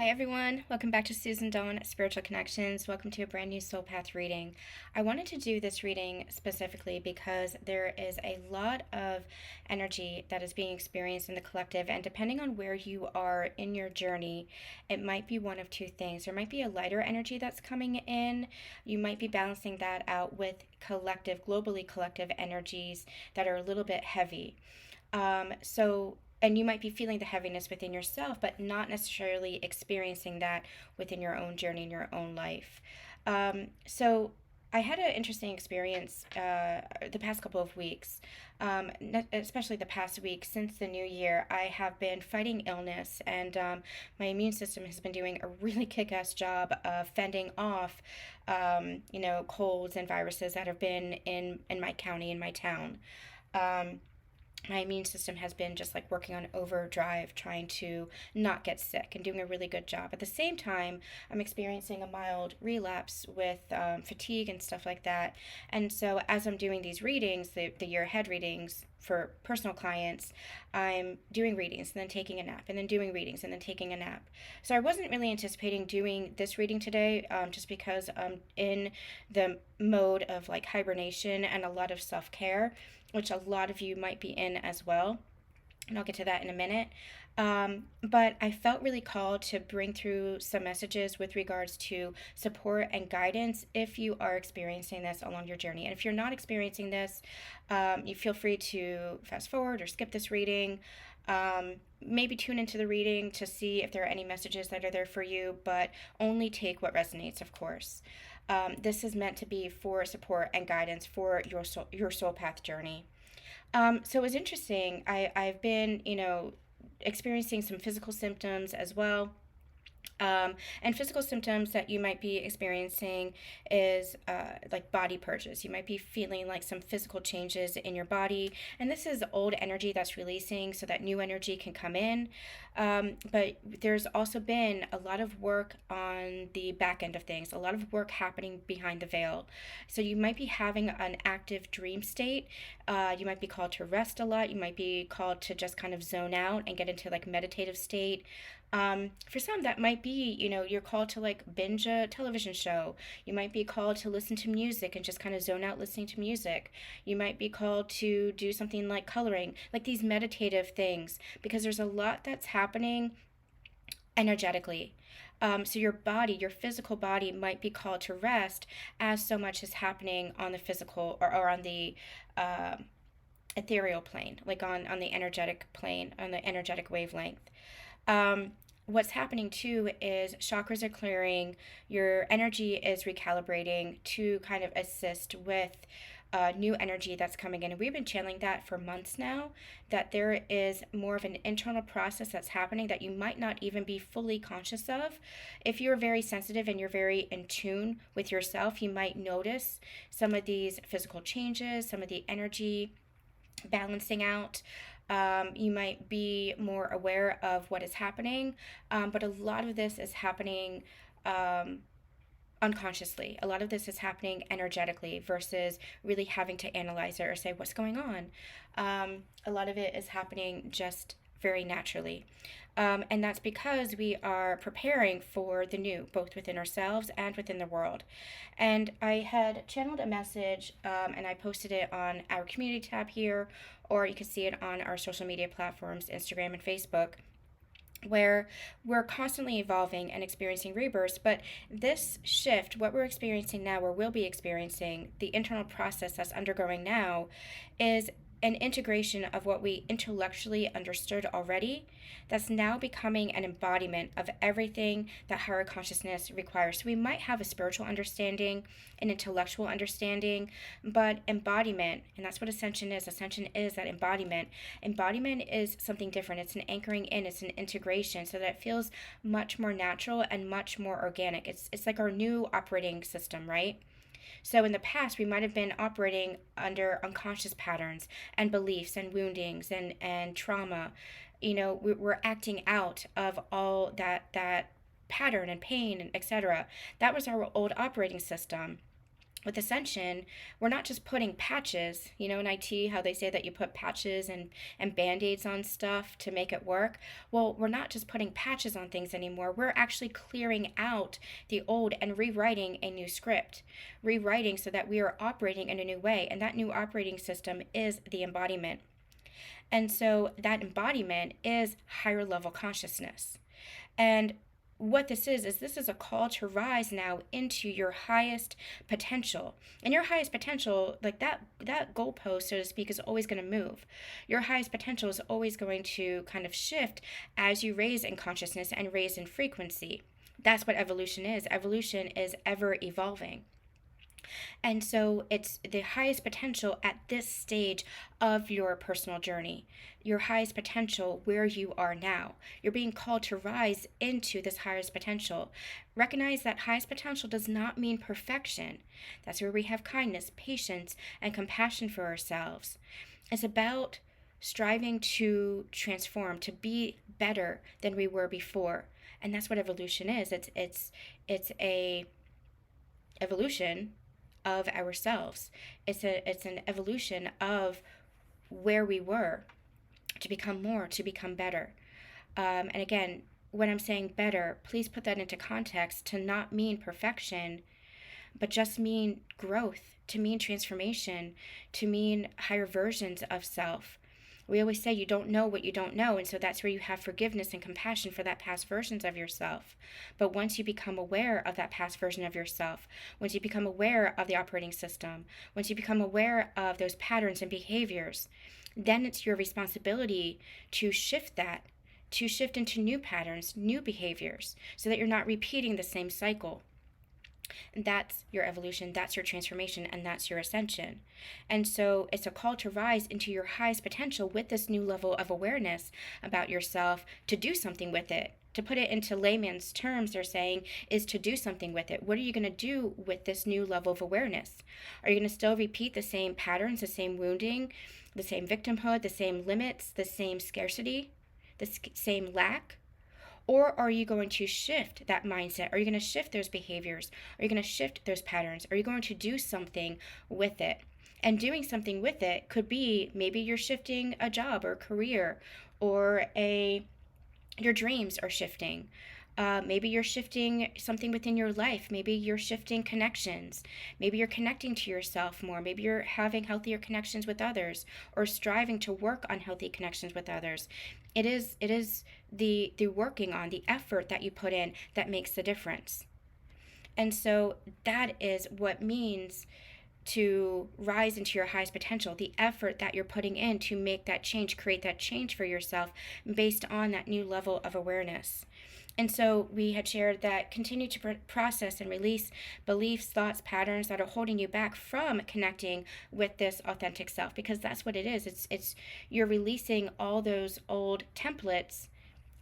Hi everyone, welcome back to Susan Dawn Spiritual Connections. Welcome to a brand new Soul Path reading. I wanted to do this reading specifically because there is a lot of energy that is being experienced in the collective, and depending on where you are in your journey, it might be one of two things. There might be a lighter energy that's coming in. You might be balancing that out with globally collective energies that are a little bit heavy. And you might be feeling the heaviness within yourself, but not necessarily experiencing that within your own journey in your own life. So I had an interesting experience the past couple of weeks, especially the past week since the new year. I have been fighting illness, and my immune system has been doing a really kick-ass job of fending off, colds and viruses that have been in my county, in my town. Um, my immune system has been just like working on overdrive, trying to not get sick and doing a really good job. At the same time, I'm experiencing a mild relapse with fatigue and stuff like that. And so, as I'm doing these readings, the year ahead readings for personal clients, I'm doing readings and then taking a nap, and then doing readings and then taking a nap. So, I wasn't really anticipating doing this reading today, just because I'm in the mode of like hibernation and a lot of self care, which a lot of you might be in as well. And I'll get to that in a minute. But I felt really called to bring through some messages with regards to support and guidance if you are experiencing this along your journey. And if you're not experiencing this, you feel free to fast forward or skip this reading. Maybe tune into the reading to see if there are any messages that are there for you, but only take what resonates, of course. This is meant to be for support and guidance for your soul path journey. So it was interesting. I've been, experiencing some physical symptoms as well. And physical symptoms that you might be experiencing is like body purges. You might be feeling like some physical changes in your body, and this is old energy that's releasing so that new energy can come in. But there's also been a lot of work on the back end of things, a lot of work happening behind the veil. So you might be having an active dream state. You might be called to rest a lot. You might be called to just kind of zone out and get into like meditative state. For some, that might be, you're called to like binge a television show. You might be called to listen to music and just kind of zone out listening to music. You might be called to do something like coloring, like these meditative things, because there's a lot that's happening energetically. So your body, your physical body, might be called to rest as so much is happening on the physical or on the ethereal plane, like on the energetic plane, on the energetic wavelength. Um, what's happening too is chakras are clearing, your energy is recalibrating to kind of assist with new energy that's coming in. And we've been channeling that for months now, that there is more of an internal process that's happening that you might not even be fully conscious of. If you're very sensitive and you're very in tune with yourself, you might notice some of these physical changes, some of the energy balancing out. You might be more aware of what is happening, but a lot of this is happening unconsciously. A lot of this is happening energetically versus really having to analyze it or say, what's going on? A lot of it is happening just very naturally. And that's because we are preparing for the new, both within ourselves and within the world. And I had channeled a message, and I posted it on our community tab here, or you can see it on our social media platforms, Instagram and Facebook, where we're constantly evolving and experiencing rebirths. But this shift, what we're experiencing now, or will be experiencing, the internal process that's undergoing now, is an integration of what we intellectually understood already that's now becoming an embodiment of everything that higher consciousness requires. So we might have a spiritual understanding, an intellectual understanding, but embodiment, and that's what Ascension is. Ascension is that embodiment. Embodiment is something different. It's an anchoring in, it's an integration so that it feels much more natural and much more organic. It's like our new operating system, right? So in the past, we might have been operating under unconscious patterns and beliefs and woundings and trauma. We're acting out of all that pattern and pain and etc. That was our old operating system. with Ascension, we're not just putting patches, in IT, how they say that you put patches and band-aids on stuff to make it work. Well, we're not just putting patches on things anymore. We're actually clearing out the old and rewriting a new script, rewriting so that we are operating in a new way. And that new operating system is the embodiment. And so that embodiment is higher level consciousness. And what this is a call to rise now into your highest potential. And your highest potential, like that goalpost, so to speak, is always going to move. Your highest potential is always going to kind of shift as you raise in consciousness and raise in frequency. That's what evolution is. Evolution is ever evolving. And so it's the highest potential at this stage of your personal journey, your highest potential where you are now. You're being called to rise into this highest potential. Recognize that highest potential does not mean perfection. That's where we have kindness, patience, and compassion for ourselves. It's about striving to transform, to be better than we were before. And that's what evolution is. It's a evolution of ourselves. It's an evolution of where we were to become more, to become better. And again, when I'm saying better, please put that into context to not mean perfection, but just mean growth, to mean transformation, to mean higher versions of self. We always say you don't know what you don't know, and so that's where you have forgiveness and compassion for that past versions of yourself. But once you become aware of that past version of yourself, once you become aware of the operating system, once you become aware of those patterns and behaviors, then it's your responsibility to shift that, to shift into new patterns, new behaviors, so that you're not repeating the same cycle. And that's your evolution, that's your transformation, and that's your ascension. And so it's a call to rise into your highest potential with this new level of awareness about yourself, to do something with it. To put it into layman's terms, they're saying, is to do something with it. What are you going to do with this new level of awareness? Are you going to still repeat the same patterns, the same wounding, the same victimhood, the same limits, the same scarcity, the same lack? Or are you going to shift that mindset? Are you going to shift those behaviors? Are you going to shift those patterns? Are you going to do something with it? And doing something with it could be maybe you're shifting a job or a career, or your dreams are shifting. Maybe you're shifting something within your life. Maybe you're shifting connections. Maybe you're connecting to yourself more. Maybe you're having healthier connections with others, or striving to work on healthy connections with others. It is the working on, the effort that you put in that makes the difference. And so that is what means to rise into your highest potential, the effort that you're putting in to make that change, create that change for yourself based on that new level of awareness. And so we had shared that continue to process and release beliefs, thoughts, patterns that are holding you back from connecting with this authentic self, because that's what it is. It's you're releasing all those old templates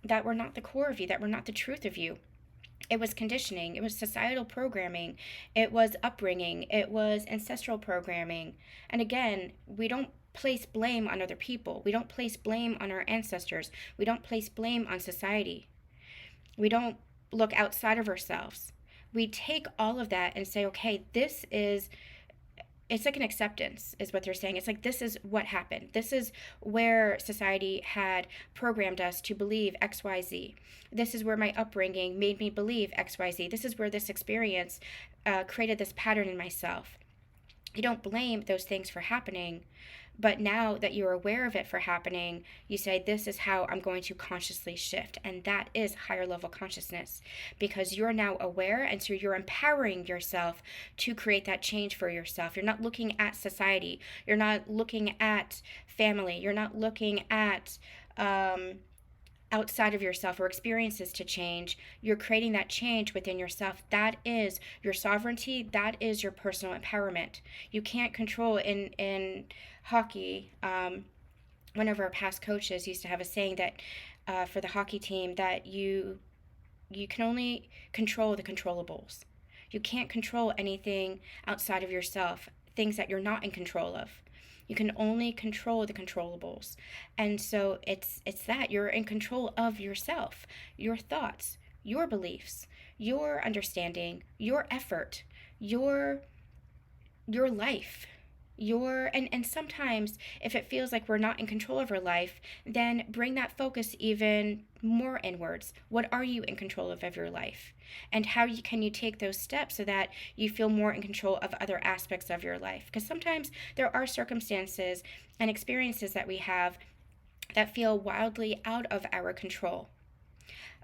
that were not the core of you, that were not the truth of you. It was conditioning, it was societal programming, it was upbringing, it was ancestral programming. And again, we don't place blame on other people. We don't place blame on our ancestors. We don't place blame on society. We don't look outside of ourselves. We take all of that and say, okay, it's like an acceptance is what they're saying. It's like, this is what happened. This is where society had programmed us to believe XYZ. This is where my upbringing made me believe XYZ. This is where this experience created this pattern in myself. You don't blame those things for happening, but now that you're aware of it for happening, you say, this is how I'm going to consciously shift. And that is higher level consciousness, because you're now aware, and so you're empowering yourself to create that change for yourself. You're not looking at society. You're not looking at family. You're not looking at outside of yourself or experiences to change. You're creating that change within yourself. That is your sovereignty. That is your personal empowerment. You can't control in hockey. One of our past coaches used to have a saying that for the hockey team, that you can only control the controllables. You can't control anything outside of yourself, things that you're not in control of. You can only control the controllables. And so it's that you're in control of yourself, your thoughts, your beliefs, your understanding, your effort, your your life. And sometimes if it feels like we're not in control of our life, then bring that focus even more inwards. What are you in control of your life? And can you take those steps so that you feel more in control of other aspects of your life? Because sometimes there are circumstances and experiences that we have that feel wildly out of our control,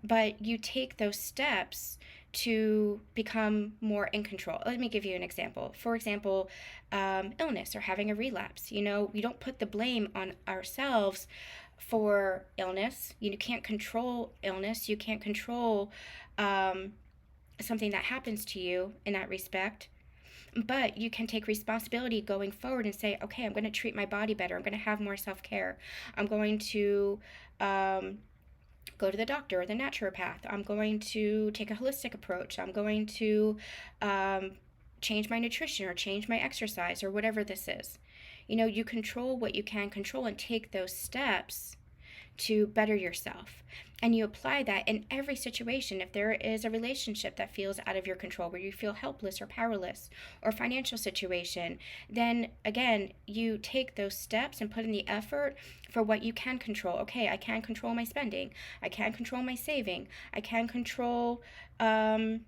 but you take those steps to become more in control. Let me give you an example. For example, illness or having a relapse. We don't put the blame on ourselves for illness. You can't control illness. You can't control something that happens to you in that respect. But you can take responsibility going forward and say, okay, I'm going to treat my body better. I'm going to have more self care. I'm going to go to the doctor or the naturopath. I'm going to take a holistic approach. I'm going to change my nutrition or change my exercise or whatever this is. You control what you can control and take those steps to better yourself. And you apply that in every situation. If there is a relationship that feels out of your control, where you feel helpless or powerless, or financial situation, then again, you take those steps and put in the effort for what you can control. Okay, I can control my spending. I can control my saving. I can control, how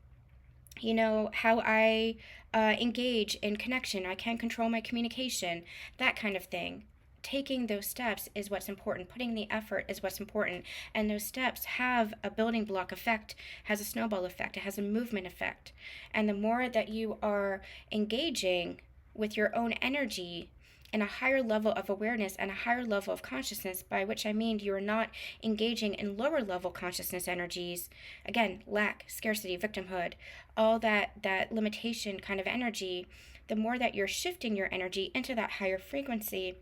I engage in connection. I can control my communication, that kind of thing. Taking those steps is what's important. Putting the effort is what's important. And those steps have a building block effect, has a snowball effect, it has a movement effect. And the more that you are engaging with your own energy in a higher level of awareness and a higher level of consciousness, by which I mean you are not engaging in lower level consciousness energies, again, lack, scarcity, victimhood, all that limitation kind of energy, the more that you're shifting your energy into that higher frequency,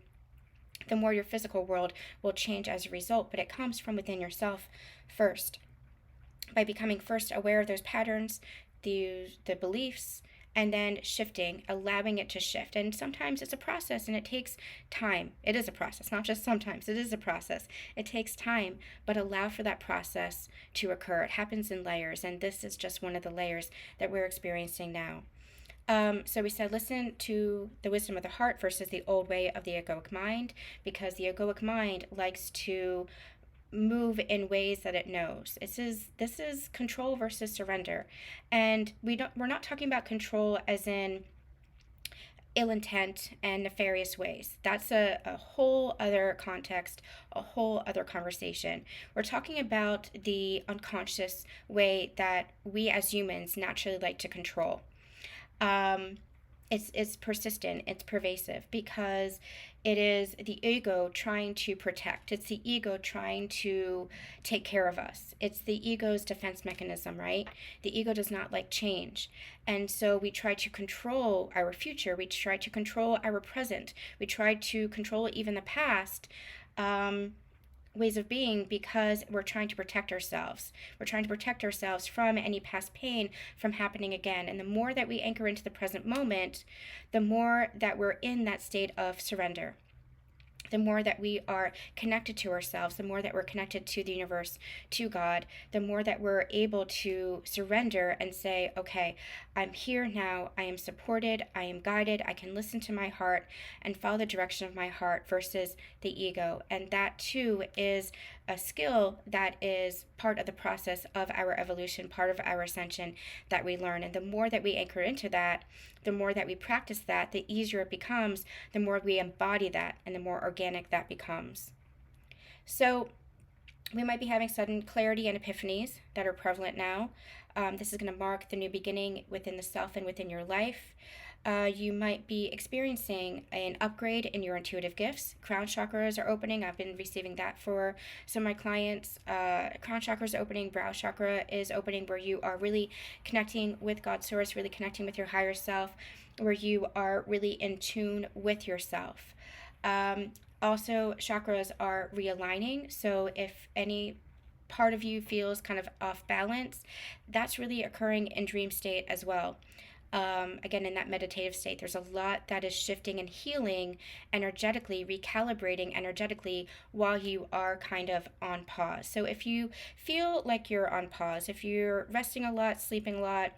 the more your physical world will change as a result. But it comes from within yourself first, by becoming first aware of those patterns, the beliefs, and then shifting, allowing it to shift. And sometimes it's a process and it takes time. It is a process, not just sometimes. It is a process. It takes time, but allow for that process to occur. It happens in layers, and this is just one of the layers that we're experiencing now. So we said, listen to the wisdom of the heart versus the old way of the egoic mind, because the egoic mind likes to move in ways that it knows. This is control versus surrender, and we're not talking about control as in ill intent and nefarious ways. That's a whole other context, a whole other conversation. We're talking about the unconscious way that we as humans naturally like to control. It's persistent, it's pervasive, because it is the ego trying to protect. It's the ego trying to take care of us. It's the ego's defense mechanism, right? The ego does not like change. And so we try to control our future. We try to control our present. We try to control even the past. Ways of being, because we're trying to protect ourselves. We're trying to protect ourselves from any past pain from happening again. And the more that we anchor into the present moment, the more that we're in that state of surrender. The more that we are connected to ourselves, the more that we're connected to the universe, to God, the more that we're able to surrender and say, okay, I'm here now, I am supported, I am guided, I can listen to my heart and follow the direction of my heart versus the ego. And that too is a skill that is part of the process of our evolution, part of our ascension that we learn. And the more that we anchor into that, the more that we practice that, the easier it becomes, the more we embody that, and the more organic that becomes. So we might be having sudden clarity and epiphanies that are prevalent now. This is going to mark the new beginning within the self and within your life. You might be experiencing an upgrade in your intuitive gifts. Crown chakras are opening. I've been receiving that for some of my clients. Crown chakra is opening. Brow chakra is opening, where you are really connecting with God's source, really connecting with your higher self, where you are really in tune with yourself. Also, chakras are realigning. So if any part of you feels kind of off balance, that's really occurring in dream state as well. Again, in that meditative state, there's a lot that is shifting and healing energetically, recalibrating energetically while you are kind of on pause. So if you feel like you're on pause, if you're resting a lot, sleeping a lot,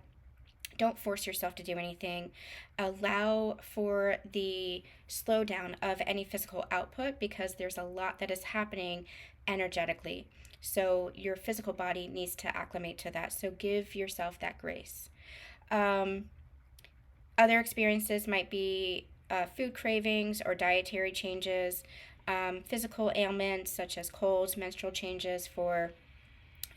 Don't force yourself to do anything. Allow for the slowdown of any physical output, because there's a lot that is happening energetically. So your physical body needs to acclimate to that. So give yourself that grace. Um, Other experiences might be food cravings or dietary changes, physical ailments such as colds, menstrual changes for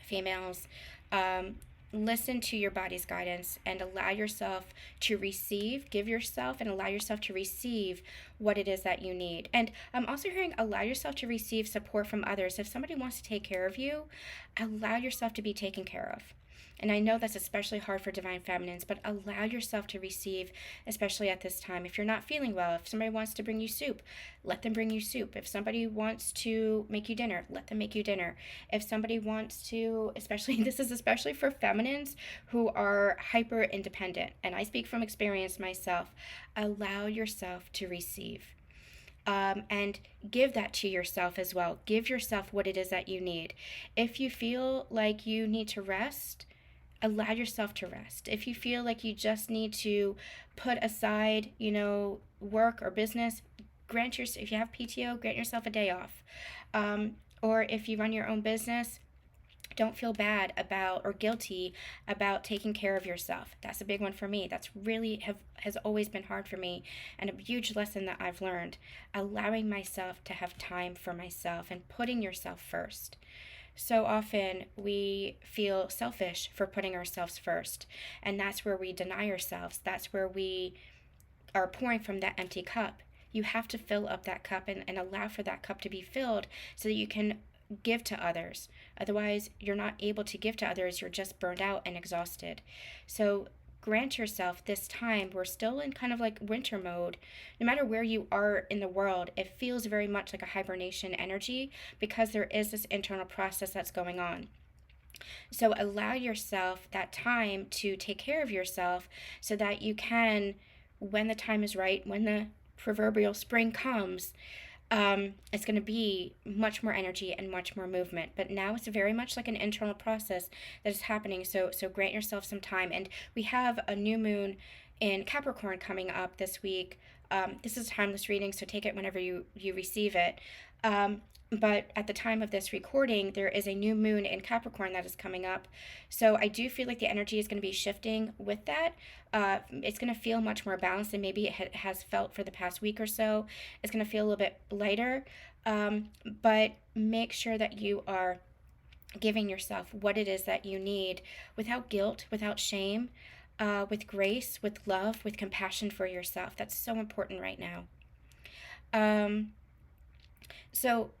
females. Um, Listen to your body's guidance and allow yourself to receive, give yourself and allow yourself to receive what it is that you need. And I'm also hearing allow yourself to receive support from others. If somebody wants to take care of you, allow yourself to be taken care of. And I know that's especially hard for divine feminines, but allow yourself to receive, especially at this time. If you're not feeling well, if somebody wants to bring you soup, let them bring you soup. If somebody wants to make you dinner, let them make you dinner. If somebody wants to, especially, this is especially for feminines who are hyper independent, and I speak from experience myself, allow yourself to receive. And give that to yourself as well. Give yourself what it is that you need. If you feel like you need to rest, allow yourself to rest. If you feel like you just need to put aside, work or business, if you have PTO, grant yourself a day off. Or if you run your own business, don't feel bad about or guilty about taking care of yourself. That's a big one for me. That's really has always been hard for me, and a huge lesson that I've learned. Allowing myself to have time for myself and putting yourself first. So often we feel selfish for putting ourselves first, and that's where we deny ourselves. That's where we are pouring from that empty cup. You have to fill up that cup and allow for that cup to be filled so that you can give to others. Otherwise, you're not able to give to others. You're just burned out and exhausted. So grant yourself this time. We're still in kind of like winter mode. No matter where you are in the world, it feels very much like a hibernation energy because there is this internal process that's going on. So allow yourself that time to take care of yourself so that you can, when the time is right, when the proverbial spring comes, it's going to be much more energy and much more movement. But now it's very much like an internal process that is happening. So grant yourself some time. And we have a new moon in Capricorn coming up this week. This is a timeless reading, so take it whenever you receive it. But at the time of this recording, there is a new moon in Capricorn that is coming up. So I do feel like the energy is going to be shifting with that. It's going to feel much more balanced than maybe it has felt for the past week or so. It's going to feel a little bit lighter. But make sure that you are giving yourself what it is that you need without guilt, without shame, with grace, with love, with compassion for yourself. That's so important right now. So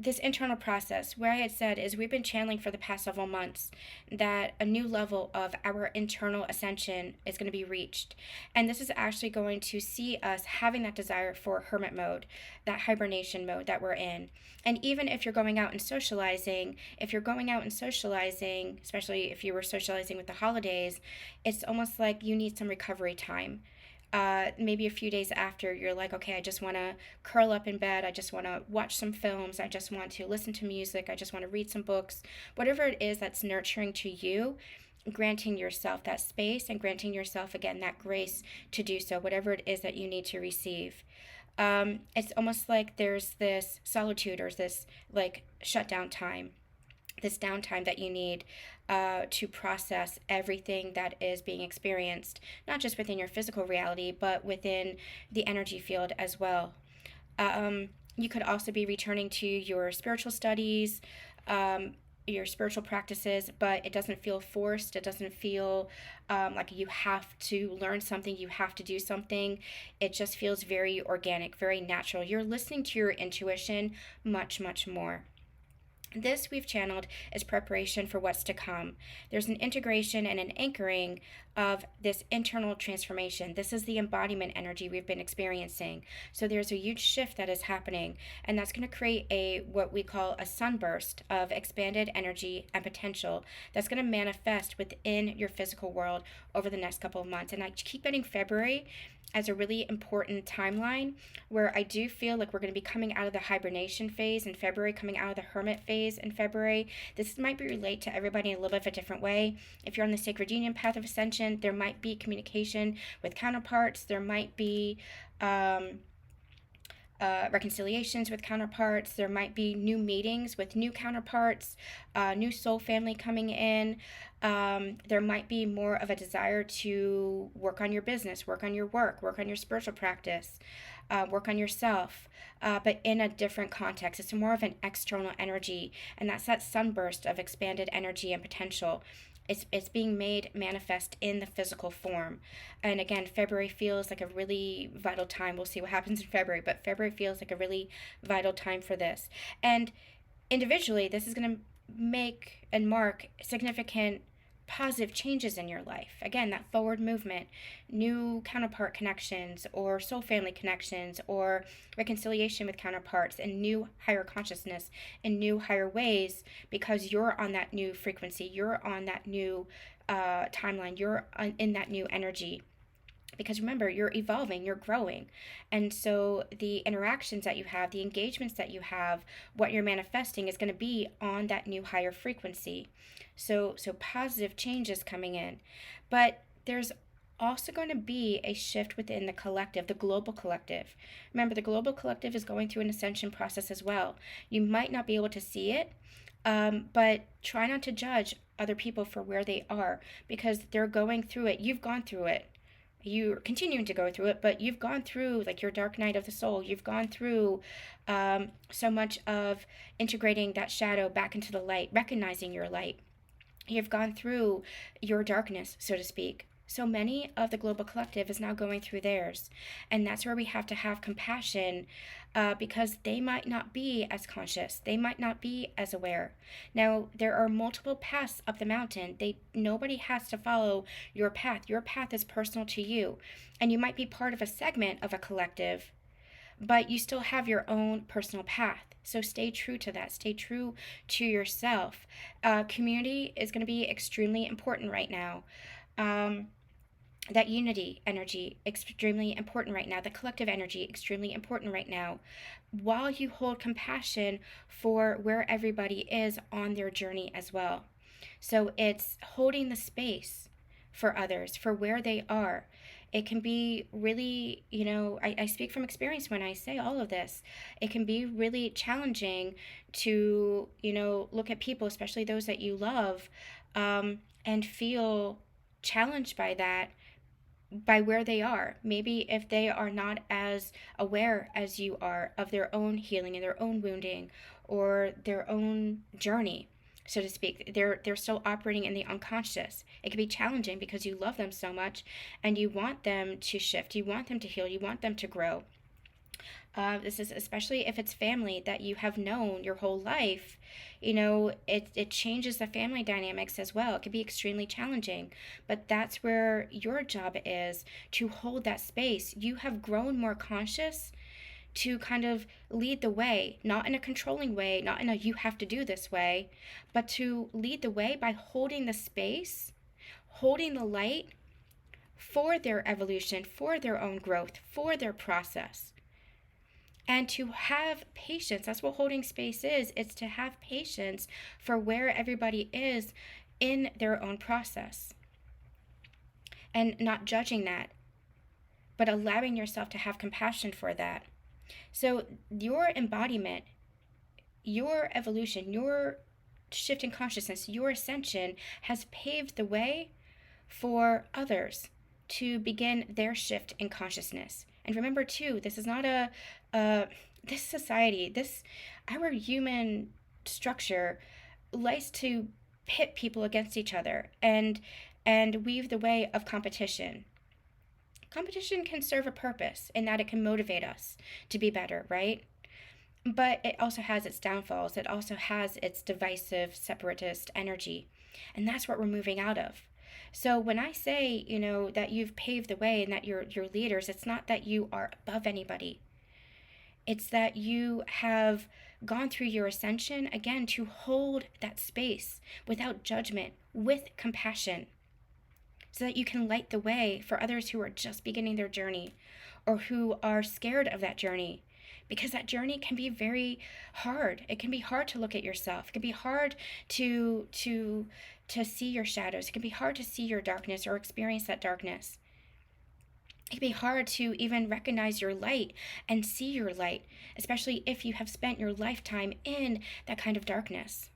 this internal process, where I had said is we've been channeling for the past several months that a new level of our internal ascension is going to be reached. And this is actually going to see us having that desire for hermit mode, that hibernation mode that we're in. And even if you're going out and socializing, especially if you were socializing with the holidays, it's almost like you need some recovery time. Maybe a few days after, you're like, okay, I just want to curl up in bed. I just want to watch some films. I just want to listen to music. I just want to read some books. Whatever it is that's nurturing to you, granting yourself that space and granting yourself, again, that grace to do so, whatever it is that you need to receive. It's almost like there's this solitude or this like shutdown time, this downtime that you need to process everything that is being experienced, not just within your physical reality, but within the energy field as well. You could also be returning to your spiritual studies, your spiritual practices, but it doesn't feel forced. It doesn't feel like you have to learn something, you have to do something. It just feels very organic, very natural. You're listening to your intuition much, much more. This we've channeled is preparation for what's to come. There's an integration and an anchoring of this internal transformation. This is the embodiment energy we've been experiencing. So there's a huge shift that is happening, and that's going to create what we call a sunburst of expanded energy and potential that's going to manifest within your physical world over the next couple of months. And I keep getting February, as a really important timeline where I do feel like we're going to be coming out of the hibernation phase in February, coming out of the hermit phase in February. This might be relate to everybody in a little bit of a different way. If you're on the sacred union path of ascension, there might be communication with counterparts. There might be reconciliations with counterparts. There might be new meetings with new counterparts, new soul family coming in. There might be more of a desire to work on your business, work on your work on your spiritual practice, work on yourself, but in a different context. It's more of an external energy, and that's that sunburst of expanded energy and potential. It's being made manifest in the physical form. And again, February feels like a really vital time. We'll see what happens in February, but February feels like a really vital time for this. And individually, this is going to make and mark significant positive changes in your life. Again, that forward movement, new counterpart connections or soul family connections or reconciliation with counterparts and new higher consciousness in new higher ways, because you're on that new frequency, you're on that new timeline, you're in that new energy. Because remember, you're evolving, you're growing. And so the interactions that you have, the engagements that you have, what you're manifesting is going to be on that new higher frequency. So positive changes coming in. But there's also going to be a shift within the collective, the global collective. Remember, the global collective is going through an ascension process as well. You might not be able to see it, but try not to judge other people for where they are, because they're going through it. You've gone through it. You're continuing to go through it, but you've gone through like your dark night of the soul. You've gone through so much of integrating that shadow back into the light, recognizing your light. You've gone through your darkness, so to speak. So many of the global collective is now going through theirs. And that's where we have to have compassion, because they might not be as conscious. They might not be as aware. Now, there are multiple paths up the mountain. Nobody has to follow your path. Your path is personal to you. And you might be part of a segment of a collective, but you still have your own personal path. So stay true to that. Stay true to yourself. Community is going to be extremely important right now. That unity energy, extremely important right now. The collective energy, extremely important right now. While you hold compassion for where everybody is on their journey as well. So it's holding the space for others, for where they are. It can be really, I speak from experience when I say all of this. It can be really challenging to, look at people, especially those that you love, and feel challenged by that, by where they are. Maybe if they are not as aware as you are of their own healing and their own wounding or their own journey, so to speak. They're still operating in the unconscious. It can be challenging because you love them so much and you want them to shift, you want them to heal, you want them to grow. This is especially if it's family that you have known your whole life. It changes the family dynamics as well. It can be extremely challenging, but that's where your job is, to hold that space. You have grown more conscious to kind of lead the way, not in a controlling way, not in a you have to do this way, but to lead the way by holding the space, holding the light for their evolution, for their own growth, for their process. And to have patience. That's what holding space is. It's to have patience for where everybody is in their own process. And not judging that, but allowing yourself to have compassion for that. So your embodiment, your evolution, your shift in consciousness, your ascension has paved the way for others to begin their shift in consciousness. And remember too, this is not this society, our human structure likes to pit people against each other and weave the way of competition. Competition can serve a purpose in that it can motivate us to be better, right? But it also has its downfalls. It also has its divisive, separatist energy. And that's what we're moving out of. So when I say, that you've paved the way and that you're leaders, it's not that you are above anybody. It's that you have gone through your ascension, again, to hold that space without judgment, with compassion. so that you can light the way for others who are just beginning their journey or who are scared of that journey. Because that journey can be very hard. It can be hard to look at yourself. It can be hard to see your shadows. It can be hard to see your darkness or experience that darkness. It can be hard to even recognize your light and see your light, especially if you have spent your lifetime in that kind of darkness.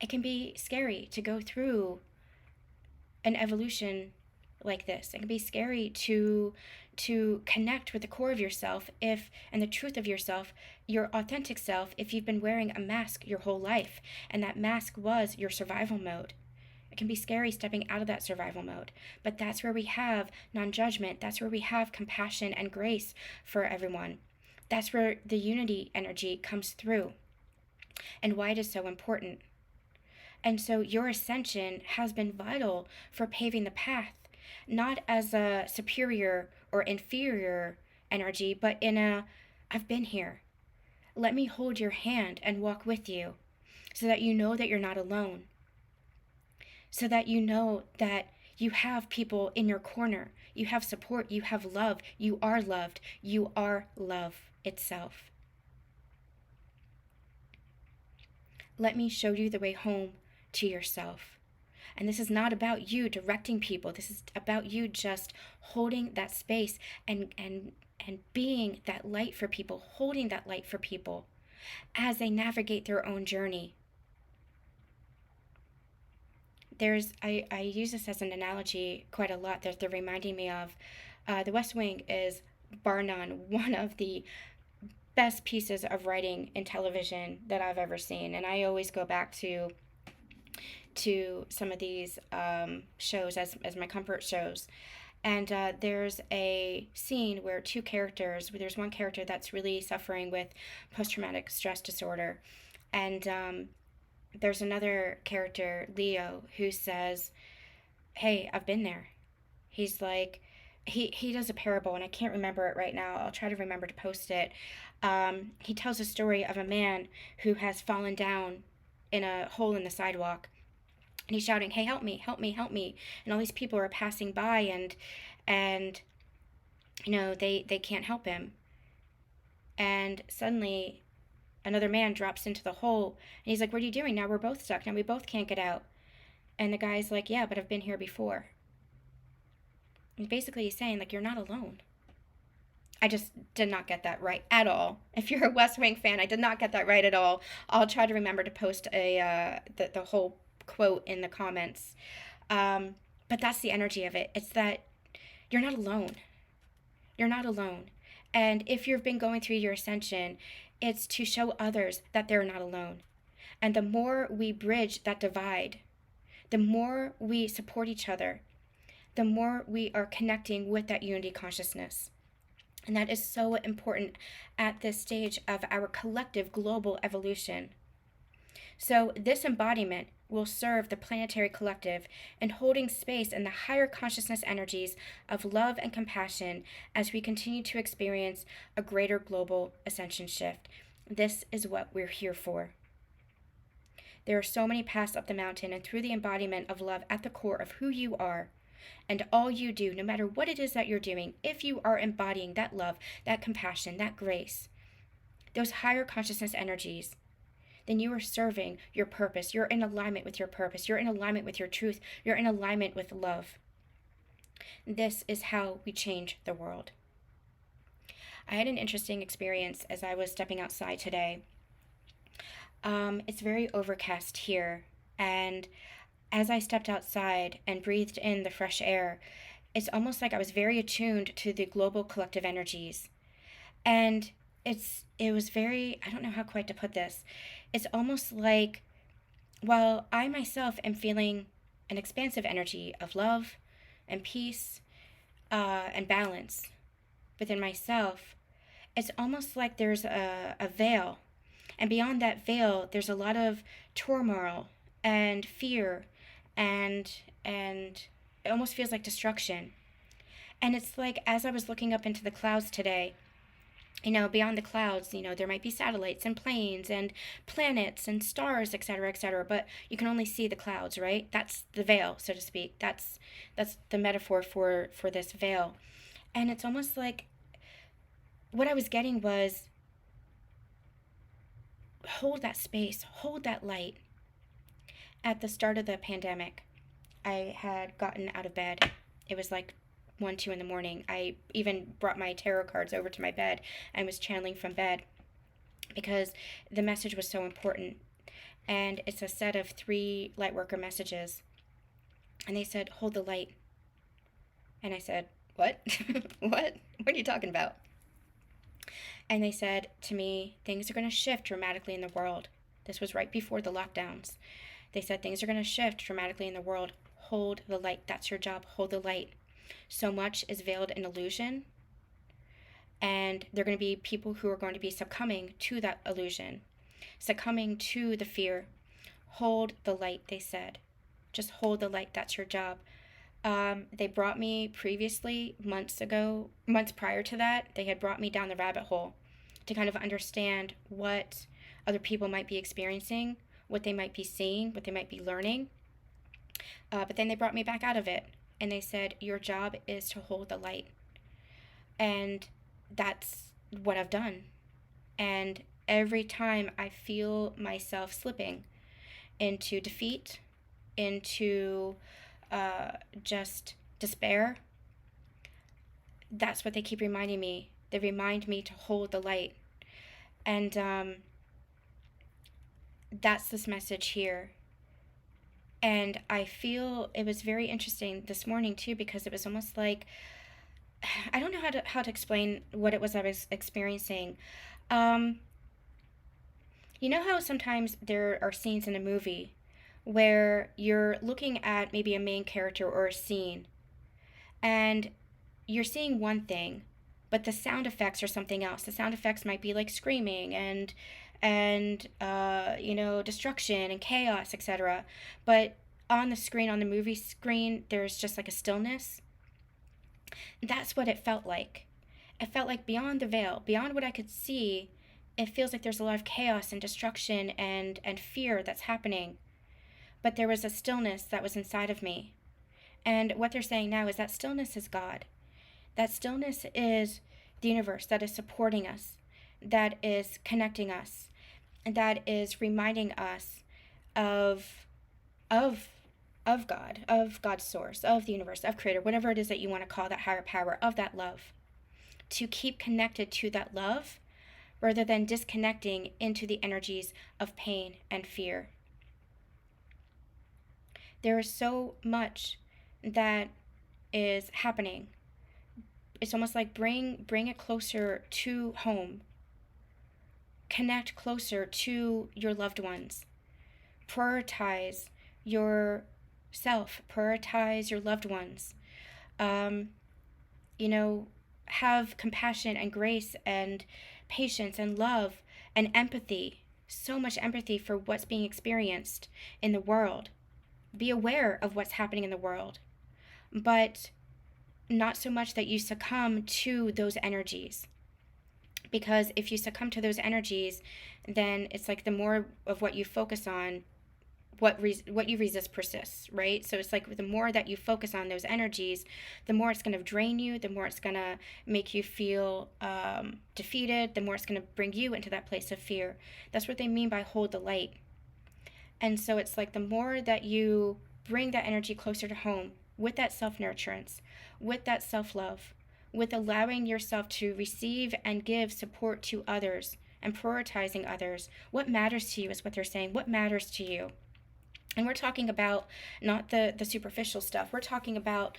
It can be scary to go through an evolution like this. It can be scary to connect with the core of yourself and the truth of yourself, your authentic self, if you've been wearing a mask your whole life and that mask was your survival mode. It can be scary stepping out of that survival mode, but that's where we have non-judgment. That's where we have compassion and grace for everyone. That's where the unity energy comes through and why it is so important. And so your ascension has been vital for paving the path, not as a superior or inferior energy, but in a, I've been here. Let me hold your hand and walk with you so that you know that you're not alone. So that you know that you have people in your corner. You have support. You have love. You are loved. You are love itself. Let me show you the way home to yourself. And this is not about you directing people. This is about you just holding that space and being that light for people, holding that light for people as they navigate their own journey. I use this as an analogy quite a lot that they're reminding me of. The West Wing is, bar none, one of the best pieces of writing in television that I've ever seen. And I always go back to some of these shows as my comfort shows. And there's a scene where there's one character that's really suffering with post-traumatic stress disorder. And there's another character, Leo, who says, hey, I've been there. He's like, he does a parable, and I can't remember it right now. I'll try to remember to post it. He tells a story of a man who has fallen down in a hole in the sidewalk. And he's shouting, hey, help me, help me, help me. And all these people are passing by and you know, they can't help him. And suddenly another man drops into the hole and he's like, what are you doing? Now we're both stuck. Now we both can't get out. And the guy's like, yeah, but I've been here before. And basically he's saying, like, you're not alone. I just did not get that right at all. If you're a West Wing fan, I did not get that right at all. I'll try to remember to post the whole quote in the comments. But that's the energy of it. It's that you're not alone. You're not alone. And if you've been going through your ascension, it's to show others that they're not alone. And the more we bridge that divide, the more we support each other, the more we are connecting with that unity consciousness. And that is so important at this stage of our collective global evolution. So this embodiment will serve the planetary collective in holding space in the higher consciousness energies of love and compassion as we continue to experience a greater global ascension shift. This is what we're here for. There are so many paths up the mountain and through the embodiment of love at the core of who you are. And all you do, no matter what it is that you're doing, if you are embodying that love, that compassion, that grace, those higher consciousness energies, then you are serving your purpose. You're in alignment with your purpose. You're in alignment with your truth. You're in alignment with love. This is how we change the world. I had an interesting experience as I was stepping outside today. It's very overcast here, and as I stepped outside and breathed in the fresh air, it's almost like I was very attuned to the global collective energies. And it was very, I don't know how quite to put this. It's almost like, while I myself am feeling an expansive energy of love and peace and balance within myself, it's almost like there's a veil. And beyond that veil, there's a lot of turmoil and fear and it almost feels like destruction. And it's like, as I was looking up into the clouds today, beyond the clouds, there might be satellites and planes and planets and stars, etc., etc., but you can only see the clouds, right? That's the veil, so to speak. That's the metaphor for this veil. And it's almost like what I was getting was hold that space, hold that light. At the start of the pandemic, I had gotten out of bed. It was like 1, 2 in the morning. I even brought my tarot cards over to my bed and was channeling from bed because the message was so important. And it's a set of 3 lightworker messages. And they said, hold the light. And I said, what? What? What are you talking about? And they said to me, things are going to shift dramatically in the world. This was right before the lockdowns. They said things are going to shift dramatically in the world. Hold the light. That's your job. Hold the light. So much is veiled in illusion. And there are going to be people who are going to be succumbing to that illusion, succumbing to the fear. Hold the light, they said. Just hold the light. That's your job. They brought me previously, months prior to that, they had brought me down the rabbit hole to kind of understand what other people might be experiencing, what they might be seeing, what they might be learning. But then they brought me back out of it, and they said, your job is to hold the light. And that's what I've done. And every time I feel myself slipping into defeat, into just despair, that's what they keep reminding me. They remind me to hold the light. And that's this message here. And I feel it was very interesting this morning too, because it was almost like, I don't know how to explain what it was I was experiencing. You know how sometimes there are scenes in a movie where you're looking at maybe a main character or a scene, and you're seeing one thing, but the sound effects are something else. The sound effects might be like screaming and destruction and chaos, etc. But on the screen, on the movie screen, there's just like a stillness. That's what it felt like. It felt like beyond the veil, beyond what I could see, it feels like there's a lot of chaos and destruction and fear that's happening. But there was a stillness that was inside of me. And what they're saying now is that stillness is God. That stillness is the universe that is supporting us, that is connecting us, and that is reminding us of God, of God's source, of the universe, of creator, whatever it is that you want to call that higher power, of that love. To keep connected to that love rather than disconnecting into the energies of pain and fear. There is so much that is happening. It's almost like bring it closer to home. Connect closer to your loved ones. Prioritize yourself. Prioritize your loved ones. Have compassion and grace and patience and love and empathy. So much empathy for what's being experienced in the world. Be aware of what's happening in the world, but not so much that you succumb to those energies. Because if you succumb to those energies, then it's like the more of what you focus on, what you resist persists, right? So it's like the more that you focus on those energies, the more it's going to drain you, the more it's going to make you feel defeated, the more it's going to bring you into that place of fear. That's what they mean by hold the light. And so it's like the more that you bring that energy closer to home with that self-nurturance, with that self-love, with allowing yourself to receive and give support to others and prioritizing others. What matters to you is what they're saying. What matters to you? And we're talking about not the superficial stuff. We're talking about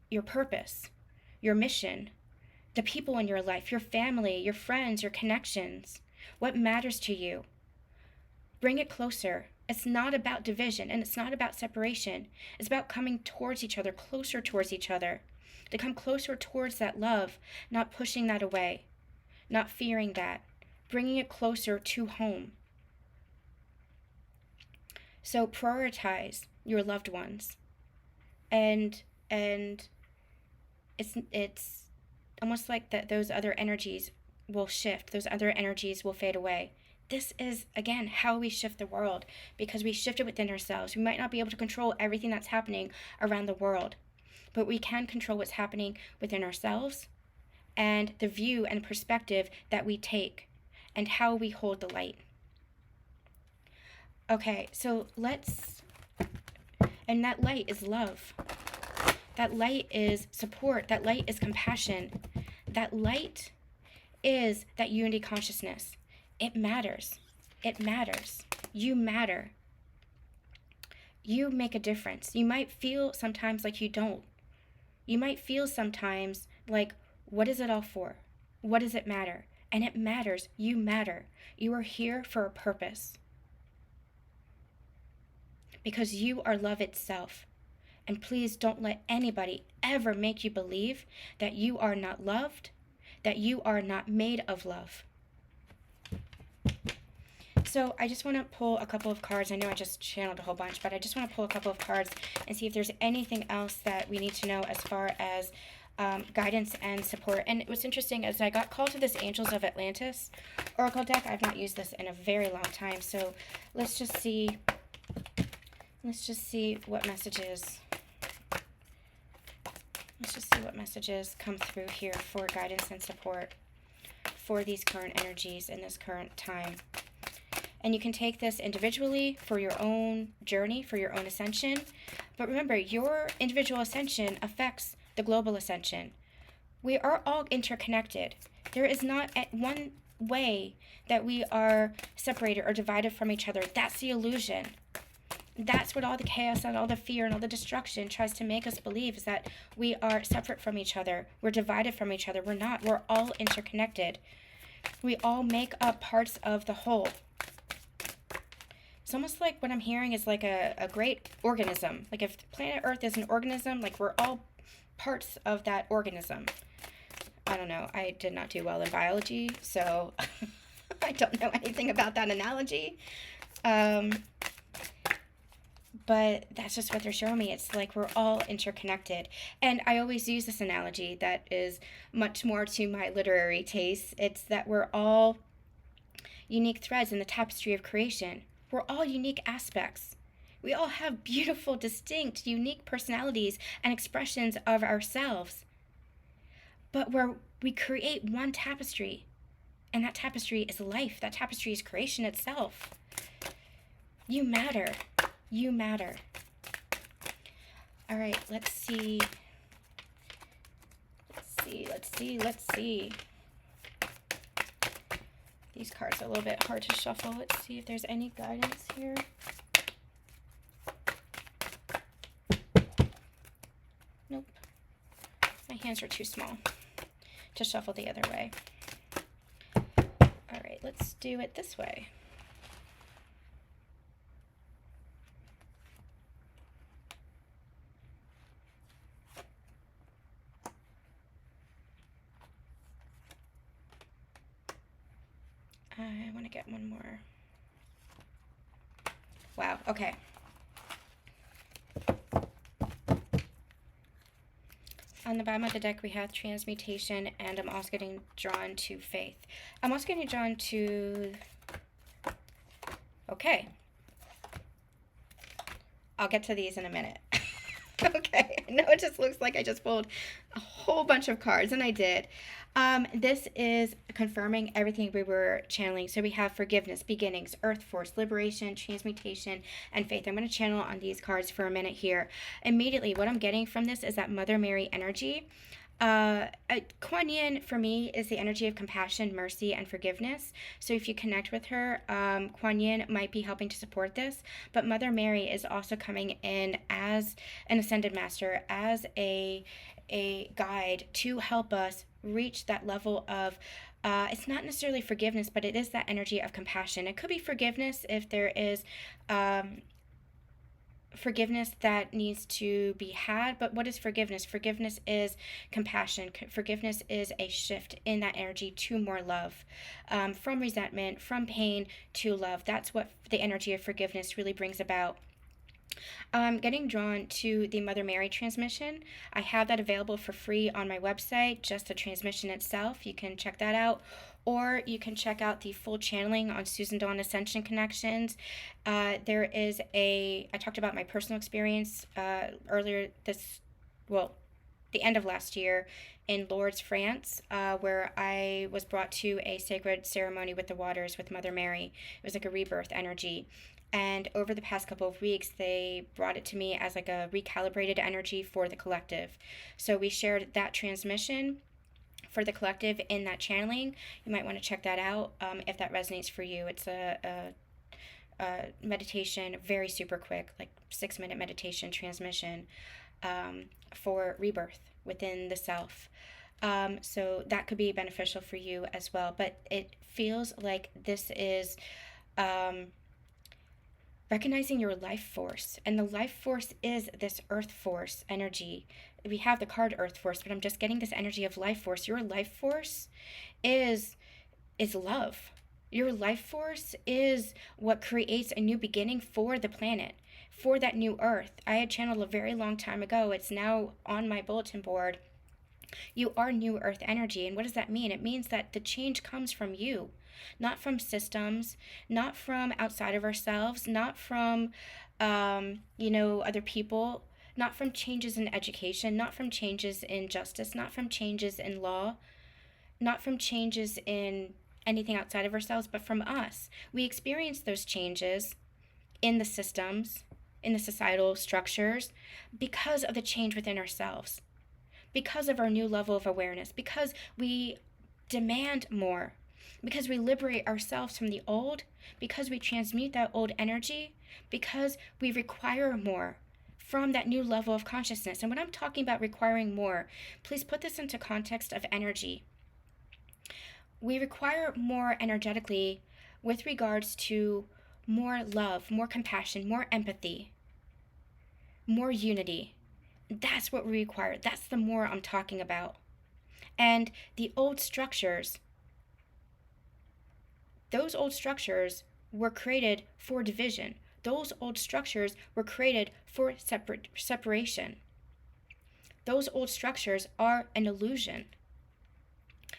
your purpose, your mission, the people in your life, your family, your friends, your connections. What matters to you? Bring it closer. It's not about division, and it's not about separation. It's about coming towards each other, closer towards each other, to come closer towards that love, not pushing that away, not fearing that, bringing it closer to home. So prioritize your loved ones, and it's almost like that those other energies will shift, those other energies will fade away. This is, again, how we shift the world, because we shift it within ourselves. We might not be able to control everything that's happening around the world, but we can control what's happening within ourselves and the view and perspective that we take and how we hold the light. Okay, so and that light is love. That light is support. That light is compassion. That light is that unity consciousness. It matters. It matters. You matter. You make a difference. You might feel sometimes like you don't. You might feel sometimes like, what is it all for? What does it matter? And it matters. You matter. You are here for a purpose. Because you are love itself. And please don't let anybody ever make you believe that you are not loved, that you are not made of love. So I just want to pull a couple of cards. I know I just channeled a whole bunch, but I just want to pull a couple of cards and see if there's anything else that we need to know as far as guidance and support. And what's interesting is I got called to this Angels of Atlantis Oracle deck. I've not used this in a very long time. So let's just see what messages. Let's just see what messages come through here for guidance and support for these current energies in this current time. And you can take this individually for your own journey, for your own ascension. But remember, your individual ascension affects the global ascension. We are all interconnected. There is not one way that we are separated or divided from each other. That's the illusion. That's what all the chaos and all the fear and all the destruction tries to make us believe, is that we are separate from each other. We're divided from each other. We're not. We're all interconnected. We all make up parts of the whole. It's almost like what I'm hearing is like a great organism. Like if planet Earth is an organism, like we're all parts of that organism. I don't know. I did not do well in biology, so I don't know anything about that analogy. But that's just what they're showing me. It's like we're all interconnected. And I always use this analogy that is much more to my literary taste. It's that we're all unique threads in the tapestry of creation. We're all unique aspects. We all have beautiful, distinct, unique personalities and expressions of ourselves. But we create one tapestry. And that tapestry is life. That tapestry is creation itself. You matter. You matter. All right, let's see. Let's see. These cards are a little bit hard to shuffle. Let's see if there's any guidance here. Nope. My hands are too small to shuffle the other way. All right, let's do it this way. I want to get one more. Wow, okay. On the bottom of the deck, we have transmutation, and I'm also getting drawn to faith. I'm also getting drawn to... Okay. I'll get to these in a minute. Okay, I know it just looks like I just pulled a whole bunch of cards, and I did. This is confirming everything we were channeling. So we have forgiveness, beginnings, earth force, liberation, transmutation, and faith. I'm going to channel on these cards for a minute here. Immediately, what I'm getting from this is that Mother Mary energy. Kuan Yin, for me, is the energy of compassion, mercy, and forgiveness. So if you connect with her, Kuan Yin might be helping to support this. But Mother Mary is also coming in as an ascended master, as a guide to help us reach that level of, it's not necessarily forgiveness, but it is that energy of compassion. It could be forgiveness if there is forgiveness that needs to be had. But what is forgiveness? Forgiveness is compassion. Forgiveness is a shift in that energy to more love, from resentment, from pain to love. That's what the energy of forgiveness really brings about. Getting drawn to the Mother Mary transmission. I have that available for free on my website, just the transmission itself. You can check that out. Or you can check out the full channeling on Susan Dawn Ascension Connections. I talked about my personal experience earlier the end of last year in Lourdes, France, where I was brought to a sacred ceremony with the waters with Mother Mary. It was like a rebirth energy. And over the past couple of weeks, they brought it to me as like a recalibrated energy for the collective. So we shared that transmission for the collective in that channeling. You might want to check that out if that resonates for you. It's a meditation, very super quick, like 6-minute meditation transmission for rebirth within the self. So that could be beneficial for you as well. But it feels like this is recognizing your life force. And the life force is this earth force energy. We have the card earth force, but I'm just getting this energy of life force. Your life force is love. Your life force is what creates a new beginning for the planet, for that new earth. I had channeled a very long time ago. It's now on my bulletin board. You are new earth energy. And what does that mean? It means that the change comes from you, not from systems, not from outside of ourselves, not from, other people, not from changes in education, not from changes in justice, not from changes in law, not from changes in anything outside of ourselves, but from us. We experience those changes in the systems, in the societal structures, because of the change within ourselves, because of our new level of awareness, because we demand more, because we liberate ourselves from the old, because we transmute that old energy, because we require more from that new level of consciousness. And when I'm talking about requiring more, please put this into context of energy. We require more energetically with regards to more love, more compassion, more empathy, more unity. That's what we require. That's the more I'm talking about. And the old structures, those old structures were created for division. Those old structures were created for separation. Those old structures are an illusion.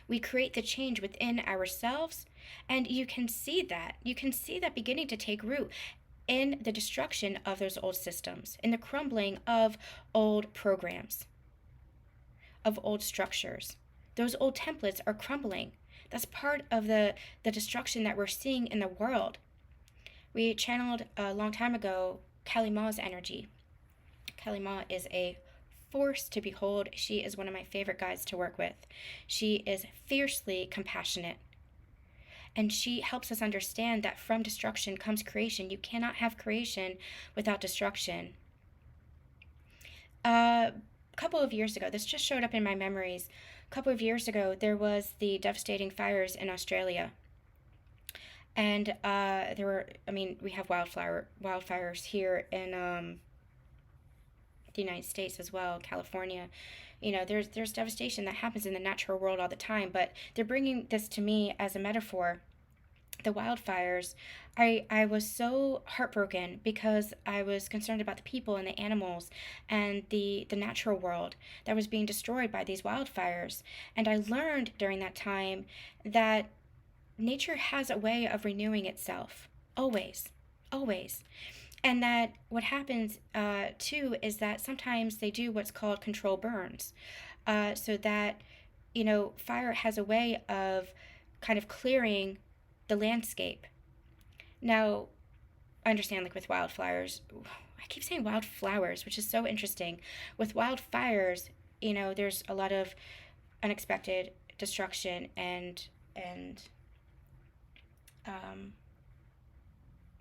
We create the change within ourselves, and you can see that. You can see that beginning to take root in the destruction of those old systems, in the crumbling of old programs, of old structures. Those old templates are crumbling. That's part of the destruction that we're seeing in the world. We channeled a long time ago Kali Ma's energy. Kali Ma is a force to behold. She is one of my favorite guides to work with. She is fiercely compassionate. And she helps us understand that from destruction comes creation. You cannot have creation without destruction. A couple of years ago, this just showed up in my memories. A couple of years ago, there was the devastating fires in Australia. And we have wildfires here in the United States as well, California. There's devastation that happens in the natural world all the time, but they're bringing this to me as a metaphor. The wildfires, I was so heartbroken because I was concerned about the people and the animals and the natural world that was being destroyed by these wildfires. And I learned during that time that nature has a way of renewing itself, always, always. And that what happens too is that sometimes they do what's called control burns, so that fire has a way of kind of clearing the landscape. Now, I understand, like with wildflowers, I keep saying wildflowers, which is so interesting. With wildfires, there's a lot of unexpected destruction and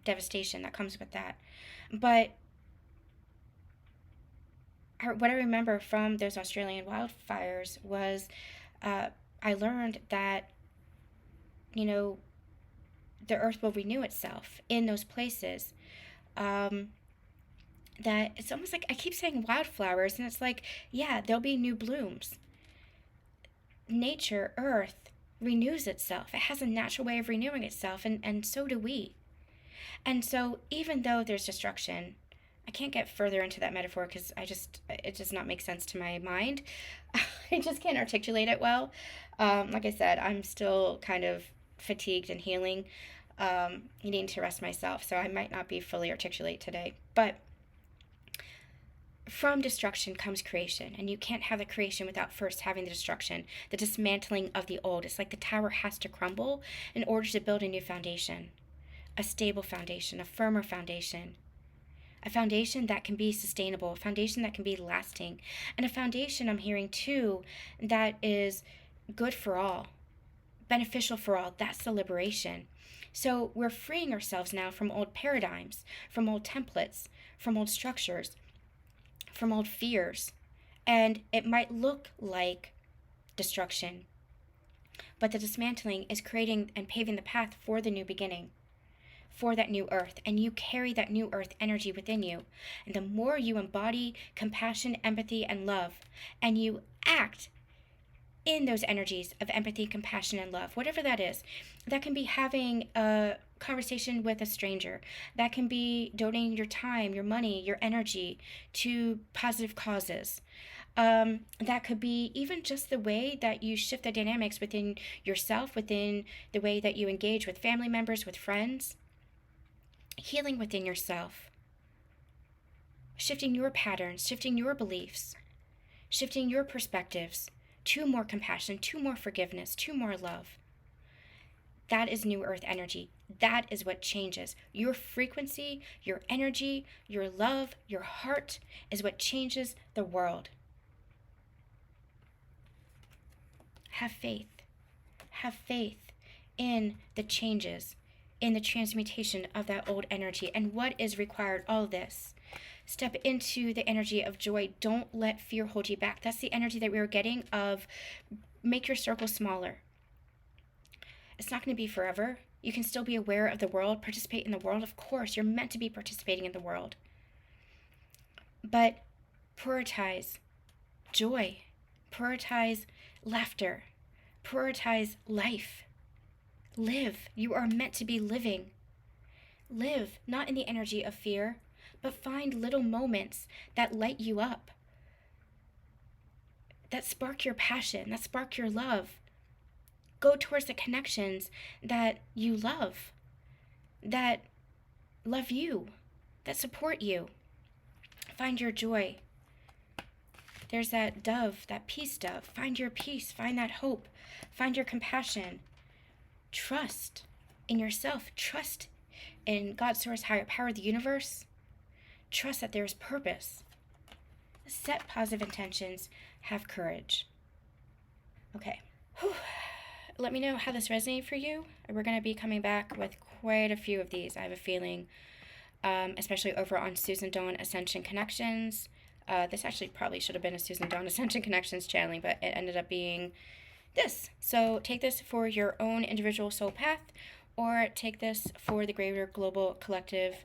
devastation that comes with that. But what I remember from those Australian wildfires was I learned that, the earth will renew itself in those places. That it's almost like I keep saying wildflowers, and it's like, yeah, there'll be new blooms. Nature, earth, renews itself. It has a natural way of renewing itself, and so do we. And so even though there's destruction I can't get further into that metaphor because it does not make sense to my mind. I just can't articulate it well. Like I said, I'm still kind of fatigued and healing, needing to rest myself, so I might not be fully articulate today. But from destruction comes creation, and you can't have the creation without first having the destruction, the dismantling of the old. It's like the tower has to crumble in order to build a new foundation, a stable foundation, a firmer foundation, a foundation that can be sustainable, a foundation that can be lasting, and a foundation, I'm hearing too, that is good for all, beneficial for all. That's the liberation. So we're freeing ourselves now from old paradigms, from old templates, from old structures, from old fears. And it might look like destruction, but the dismantling is creating and paving the path for the new beginning, for that new earth. And you carry that new earth energy within you. And the more you embody compassion, empathy, and love, and you act in those energies of empathy, compassion, and love, whatever that is, that can be having a conversation with a stranger, that can be donating your time, your money, your energy to positive causes. That could be even just the way that you shift the dynamics within yourself, within the way that you engage with family members, with friends, healing within yourself, shifting your patterns, shifting your beliefs, shifting your perspectives to more compassion, to more forgiveness, to more love. That is new earth energy. That is what changes. Your frequency, your energy, your love, your heart is what changes the world. Have faith. Have faith in the changes, in the transmutation of that old energy. And what is required? All this. Step into the energy of joy. Don't let fear hold you back. That's the energy that we were getting of make your circle smaller. It's not going to be forever. You can still be aware of the world, participate in the world. Of course, you're meant to be participating in the world. But prioritize joy, prioritize laughter, prioritize life. Live. You are meant to be living. Live, not in the energy of fear, but find little moments that light you up, that spark your passion, that spark your love. Go towards the connections that you love you, that support you. Find your joy. There's that dove, that peace dove. Find your peace, find that hope, find your compassion. Trust in yourself, trust in God's source, higher power, the universe. Trust that there's purpose. Set positive intentions. Have courage. Okay. Whew. Let me know how this resonated for you. We're going to be coming back with quite a few of these, I have a feeling, especially over on Susan Dawn Ascension Connections. This actually probably should have been a Susan Dawn Ascension Connections channeling, but it ended up being this. So take this for your own individual soul path, or take this for the greater global collective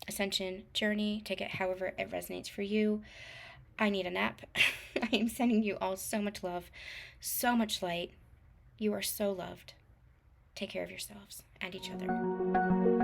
ascension journey. Take it however it resonates for you. I need a nap. I am sending you all so much love, so much light. You are so loved. Take care of yourselves and each other.